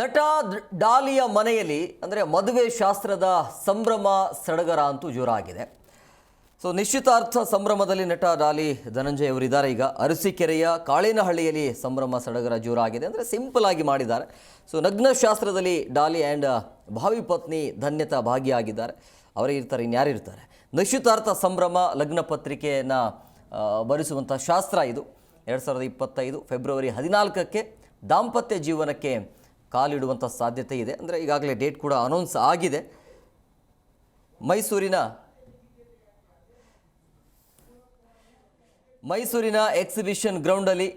ನಟ ಡಾಲಿಯ ಮನೆಯಲ್ಲಿ ಅಂದರೆ ಮದುವೆ ಶಾಸ್ತ್ರದ ಸಂಭ್ರಮ ಸಡಗರ ಅಂತೂ ಜೋರಾಗಿದೆ. ಸೊ ನಿಶ್ಚಿತಾರ್ಥ ಸಂಭ್ರಮದಲ್ಲಿ ನಟ ಡಾಲಿ ಧನಂಜಯ್ ಅವರಿದ್ದಾರೆ. ಈಗ ಅರಸೀಕೆರೆಯ ಕಾಳೇನಹಳ್ಳಿಯಲ್ಲಿ ಸಂಭ್ರಮ ಸಡಗರ ಜೋರಾಗಿದೆ. ಅಂದರೆ ಸಿಂಪಲ್ ಆಗಿ ಮಾಡಿದ್ದಾರೆ. ಸೊ ನಗ್ನ ಶಾಸ್ತ್ರದಲ್ಲಿ ಡಾಲಿ ಆ್ಯಂಡ್ ಭಾವಿ ಪತ್ನಿ ಧನ್ಯತಾ ಭಾಗಿಯಾಗಿದ್ದಾರೆ. ಅವರೇ ಇರ್ತಾರೆ, ಇನ್ಯಾರು ಇರ್ತಾರೆ. ನಿಶ್ಚಿತಾರ್ಥ ಸಂಭ್ರಮ ಲಗ್ನ ಪತ್ರಿಕೆಯನ್ನು ಬರೆಸುವಂಥ ಶಾಸ್ತ್ರ ಇದು. 2025 ಫೆಬ್ರವರಿ 14ಕ್ಕೆ ದಾಂಪತ್ಯ ಜೀವನಕ್ಕೆ ಕಾಲಿಡುವಂಥ ಸಾಧ್ಯತೆ ಇದೆ. ಅಂದರೆ ಈಗಾಗಲೇ ಡೇಟ್ ಕೂಡ ಅನೌನ್ಸ್ ಆಗಿದೆ. ಮೈಸೂರಿನ ಎಕ್ಸಿಬಿಷನ್ ಗ್ರೌಂಡಲ್ಲಿ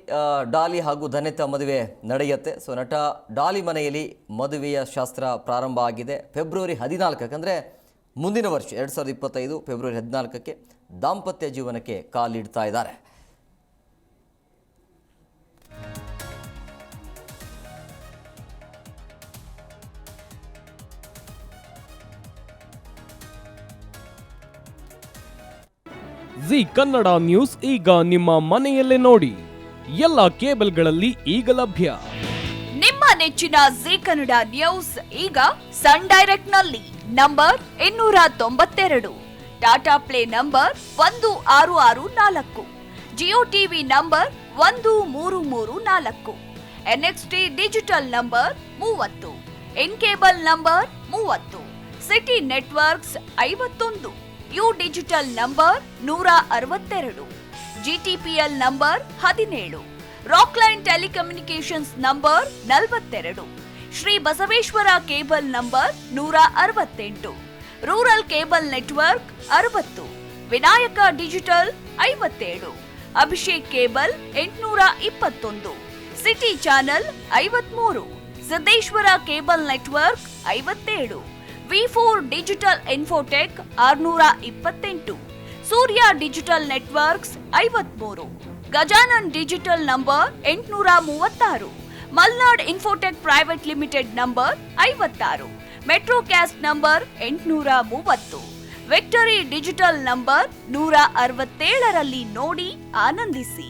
ಡಾಲಿ ಹಾಗೂ ಧನ್ಯತಾ ಮದುವೆ ನಡೆಯುತ್ತೆ. ಸೊ ನಟ ಡಾಲಿ ಮನೆಯಲ್ಲಿ ಮದುವೆಯ ಶಾಸ್ತ್ರ ಪ್ರಾರಂಭ ಆಗಿದೆ. ಫೆಬ್ರವರಿ 14ಕ್ಕೆ ಅಂದರೆ ಮುಂದಿನ ವರ್ಷ 2025 ಫೆಬ್ರವರಿ 14ಕ್ಕೆ ದಾಂಪತ್ಯ ಜೀವನಕ್ಕೆ ಕಾಲಿಡ್ತಾ ಇದ್ದಾರೆ. ಜಿ ಕನ್ನಡ ನ್ಯೂಸ್ ಈಗ ನಿಮ್ಮ ಮನೆಯಲ್ಲೇ ನೋಡಿ. ಎಲ್ಲ ಕೇಬಲ್ಗಳಲ್ಲಿ ಈಗ ಲಭ್ಯ. ನಿಮ್ಮ ನೆಚ್ಚಿನ ಜಿ ಕನ್ನಡ ನ್ಯೂಸ್ ಈಗ ಸನ್ ಡೈರೆಕ್ಟ್ ನಲ್ಲಿ number 292, Tata Play number 1664, Jio TV number 1334, NXT digital number 30, N cable number 30, city networks 51, U digital number 162, GTPL number 17, Rockline telecommunications number 42, Shri Basaveshwara cable number 168, rural cable network 60, Vinayaka digital 57, Abhishek cable 821, city channel 53, Siddeshwara cable network 57, ವಿ4 digital infotech 628, Surya digital networks 53, Gajanan digital number 836, Malnad infotech private limited number 56, Metrocast number 830, victory digital number 167ರಲ್ಲಿ ನೋಡಿ ಆನಂದಿಸಿ.